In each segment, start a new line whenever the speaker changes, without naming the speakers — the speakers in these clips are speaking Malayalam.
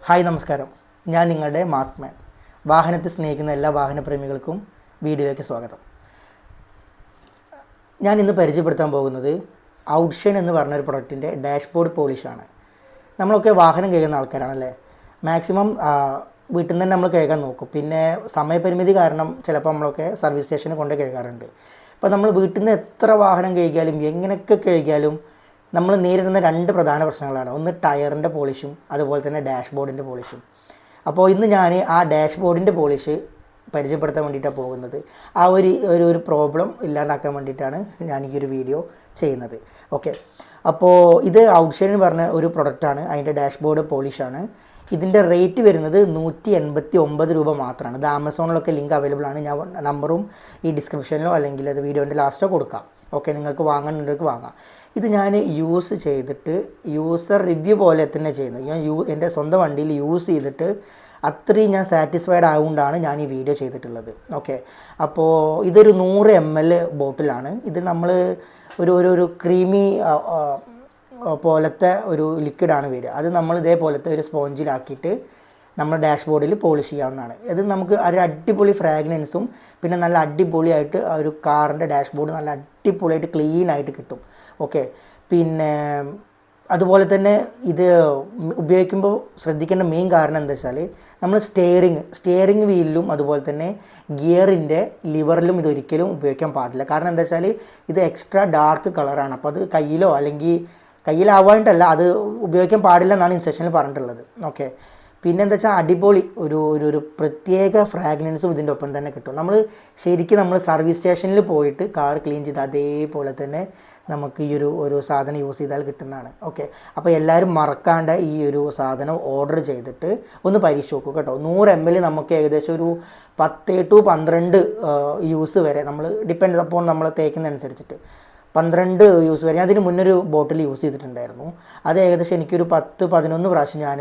ഹായ് നമസ്കാരം, ഞാൻ നിങ്ങളുടെ മാസ്ക് മാൻ. വാഹനത്തെ സ്നേഹിക്കുന്ന എല്ലാ വാഹനപ്രേമികൾക്കും വീഡിയോയിലേക്ക് സ്വാഗതം. ഞാൻ ഇന്ന് പരിചയപ്പെടുത്താൻ പോകുന്നത് ഔട്ട്ഷൈൻ എന്ന് പറഞ്ഞൊരു പ്രൊഡക്റ്റിൻ്റെ ഡാഷ്ബോർഡ് പോളിഷാണ്. നമ്മളൊക്കെ വാഹനം കഴുകുന്ന ആൾക്കാരാണല്ലേ. മാക്സിമം വീട്ടിൽ നിന്ന് തന്നെ നമ്മൾ കഴുകാൻ നോക്കും. പിന്നെ സമയപരിമിതി കാരണം ചിലപ്പോൾ നമ്മളൊക്കെ സർവീസ് സ്റ്റേഷനിൽ കൊണ്ട് കഴുകാറുണ്ട്. അപ്പോൾ നമ്മൾ വീട്ടിൽ നിന്ന് എത്ര വാഹനം കഴുകിയാലും എങ്ങനെയൊക്കെ കഴുകിയാലും നമ്മൾ നേരിടുന്ന രണ്ട് പ്രധാന പ്രശ്നങ്ങളാണ്. ഒന്ന് ടയറിൻ്റെ പോളിഷും അതുപോലെ തന്നെ ഡാഷ്ബോർഡിൻ്റെ പോളിഷും. അപ്പോൾ ഇന്ന് ഞാൻ ആ ഡാഷ്ബോർഡിൻ്റെ പോളിഷ് പരിചയപ്പെടുത്താൻ വേണ്ടിയിട്ടാണ് പോകുന്നത്. ആ ഒരു പ്രോബ്ലം ഇല്ലാണ്ടാക്കാൻ വേണ്ടിയിട്ടാണ് ഞാൻ ഈ ഒരു വീഡിയോ ചെയ്യുന്നത്. ഓക്കെ, അപ്പോൾ ഇത് ഔട്ട്ഷൈൻ എന്ന് പറഞ്ഞ ഒരു പ്രൊഡക്റ്റാണ്. അതിൻ്റെ ഡാഷ്ബോർഡ് പോളിഷാണ്. ഇതിൻ്റെ റേറ്റ് വരുന്നത് 189 രൂപ മാത്രമാണ്. ഇത് ആമസോണിലൊക്കെ ലിങ്ക് അവൈലബിൾ ആണ്. ഞാൻ നമ്പറും ഈ ഡിസ്ക്രിപ്ഷനിലോ അല്ലെങ്കിൽ അത് വീഡിയോൻ്റെ ലാസ്റ്റോ കൊടുക്കാം. ഓക്കെ, നിങ്ങൾക്ക് വാങ്ങാനുണ്ടെങ്കിൽ വാങ്ങാം. ഇത് ഞാൻ യൂസ് ചെയ്തിട്ട് യൂസർ റിവ്യൂ പോലെ തന്നെ ചെയ്യുന്നത്. ഞാൻ എൻ്റെ സ്വന്തം വണ്ടിയിൽ യൂസ് ചെയ്തിട്ട് അത്രയും ഞാൻ സാറ്റിസ്ഫൈഡ് ആയതുകൊണ്ടാണ് ഞാൻ ഈ വീഡിയോ ചെയ്തിട്ടുള്ളത്. ഓക്കെ, അപ്പോൾ ഇതൊരു 100 ml ബോട്ടിലാണ്. ഇത് നമ്മൾ ഒരു ക്രീമി പോലത്തെ ഒരു ലിക്വിഡാണ് വരിക. അത് നമ്മൾ ഇതേപോലത്തെ ഒരു സ്പോഞ്ചിലാക്കിയിട്ട് നമ്മൾ ഡാഷ്ബോർഡിൽ പോളിഷ് ചെയ്യാവുന്നതാണ്. ഇത് നമുക്ക് ഒരു അടിപൊളി ഫ്രാഗ്രൻസും പിന്നെ നല്ല അടിപൊളിയായിട്ട് ഒരു കാറിൻ്റെ ഡാഷ്ബോർഡ് നല്ല അടിപൊളിയായിട്ട് ക്ലീനായിട്ട് കിട്ടും. ഓക്കെ, പിന്നെ അതുപോലെ തന്നെ ഇത് ഉപയോഗിക്കുമ്പോൾ ശ്രദ്ധിക്കേണ്ട മെയിൻ കാരണം എന്താ വെച്ചാൽ നമ്മൾ സ്റ്റിയറിംഗ് വീലിലും അതുപോലെ തന്നെ ഗിയറിൻ്റെ ലിവറിലും ഇതൊരിക്കലും ഉപയോഗിക്കാൻ പാടില്ല. കാരണം എന്താ വെച്ചാൽ ഇത് എക്സ്ട്രാ ഡാർക്ക് കളറാണ്. അപ്പോൾ അത് കയ്യിലാവാണ്ടല്ല, അത് ഉപയോഗിക്കാൻ പാടില്ല എന്നാണ് ഇൻസ്ട്രക്ഷനിൽ പറഞ്ഞിട്ടുള്ളത്. ഓക്കെ, പിന്നെ എന്താ വെച്ചാൽ അടിപൊളി ഒരു പ്രത്യേക ഫ്രാഗ്രൻസും ഇതിൻ്റെ ഒപ്പം തന്നെ കിട്ടും. ശരിക്കും നമ്മൾ സർവീസ് സ്റ്റേഷനിൽ പോയിട്ട് കാർ ക്ലീൻ ചെയ്ത് അതേപോലെ തന്നെ നമുക്ക് ഈ ഒരു സാധനം യൂസ് ചെയ്താൽ കിട്ടുന്നതാണ്. ഓക്കെ, അപ്പോൾ എല്ലാവരും മറക്കാണ്ട് ഈ ഒരു സാധനം ഓർഡർ ചെയ്തിട്ട് ഒന്ന് പരീക്ഷിച്ച് നോക്കൂ കേട്ടോ. 100 ml നമുക്ക് ഏകദേശം ഒരു 10 to 12 യൂസ് വരെ നമ്മൾ ഡിപ്പെൻഡ് അപ്പോൾ നമ്മൾ തേക്കുന്നതനുസരിച്ചിട്ട് 12 യൂസ് വരെ. ഞാൻ അതിന് മുന്നൊരു ബോട്ടിൽ യൂസ് ചെയ്തിട്ടുണ്ടായിരുന്നു. അത് ഏകദേശം എനിക്കൊരു 10-11 പ്രാവശ്യം ഞാൻ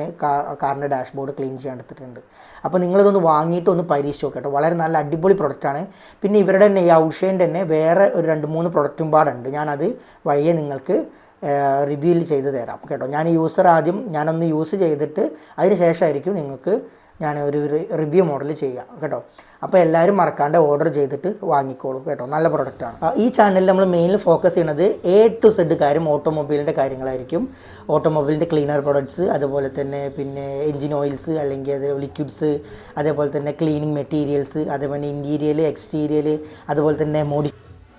കാറിൻ്റെ ഡാഷ്ബോർഡ് ക്ലീൻ ചെയ്യാൻ എടുത്തിട്ടുണ്ട്. അപ്പോൾ നിങ്ങളിതൊന്ന് വാങ്ങിയിട്ട് ഒന്ന് പരീക്ഷിച്ച് നോക്കട്ടോ. വളരെ നല്ല അടിപൊളി പ്രൊഡക്റ്റാണ്. പിന്നെ ഇവരുടെ തന്നെ ഈ ഔട്ട്ഷൈൻ്റെ തന്നെ വേറെ ഒരു 2-3 പ്രൊഡക്റ്റും പാടുണ്ട്. ഞാനത് വഴിയെ നിങ്ങൾക്ക് റിവ്യൂവിൽ ചെയ്ത് തരാം കേട്ടോ. ഞാനൊന്ന് യൂസ് ചെയ്തിട്ട് അതിന് ശേഷമായിരിക്കും നിങ്ങൾക്ക് ഞാൻ ഒരു റിവ്യൂ മോഡൽ ചെയ്യാം കേട്ടോ. അപ്പോൾ എല്ലാവരും മറക്കാണ്ട് ഓർഡർ ചെയ്തിട്ട് വാങ്ങിക്കോളൂ കേട്ടോ. നല്ല പ്രൊഡക്റ്റാണ്. ഈ ചാനലിൽ നമ്മൾ മെയിൻലി ഫോക്കസ് ചെയ്യുന്നത് A to Z കാര്യം ഓട്ടോമൊബൈലിൻ്റെ കാര്യങ്ങളായിരിക്കും. ഓട്ടോമൊബൈലിൻ്റെ ക്ലീനർ പ്രൊഡക്ട്സ്, അതുപോലെ തന്നെ പിന്നെ എൻജിൻ ഓയിൽസ് അല്ലെങ്കിൽ അത് ലിക്വിഡ്സ്, അതേപോലെ തന്നെ ക്ലീനിങ് മെറ്റീരിയൽസ്, അതേപോലെ ഇൻറ്റീരിയൽ എക്സ്റ്റീരിയൽ, അതുപോലെ തന്നെ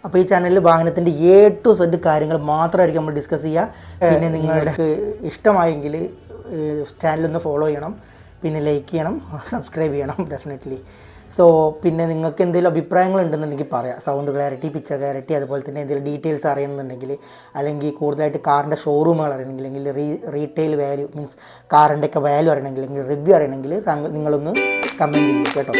അപ്പോൾ ഈ ചാനലിൽ വാഹനത്തിൻ്റെ A to Z കാര്യങ്ങൾ മാത്രമായിരിക്കും നമ്മൾ ഡിസ്കസ് ചെയ്യുക. പിന്നെ നിങ്ങൾക്ക് ഇഷ്ടമായെങ്കിൽ ചാനലൊന്ന് ഫോളോ ചെയ്യണം, പിന്നെ ലൈക്ക് ചെയ്യണം, സബ്സ്ക്രൈബ് ചെയ്യണം ഡെഫിനറ്റ്ലി. സോ പിന്നെ നിങ്ങൾക്ക് എന്തെങ്കിലും അഭിപ്രായങ്ങൾ ഉണ്ടെന്നുണ്ടെങ്കിൽ പറയാം. സൗണ്ട് ക്ലാരിറ്റി, പിക്ചർ ക്ലാരിറ്റി, അതുപോലെ തന്നെ എന്തെങ്കിലും ഡീറ്റെയിൽസ് അറിയണമെന്നുണ്ടെങ്കിൽ, അല്ലെങ്കിൽ കൂടുതലായിട്ട് കാറിൻ്റെ ഷോറൂമുകൾ അറിയണമെങ്കിൽ, അല്ലെങ്കിൽ റീറ്റെയിൽ വാല്യൂ മീൻസ് കാറിൻ്റെയൊക്കെ വാല്യൂ അറിയണമെങ്കിൽ, അല്ലെങ്കിൽ റിവ്യൂ അറിയണമെങ്കിൽ നിങ്ങളൊന്ന് കമൻറ്റ് ചെയ്യും കേട്ടോ.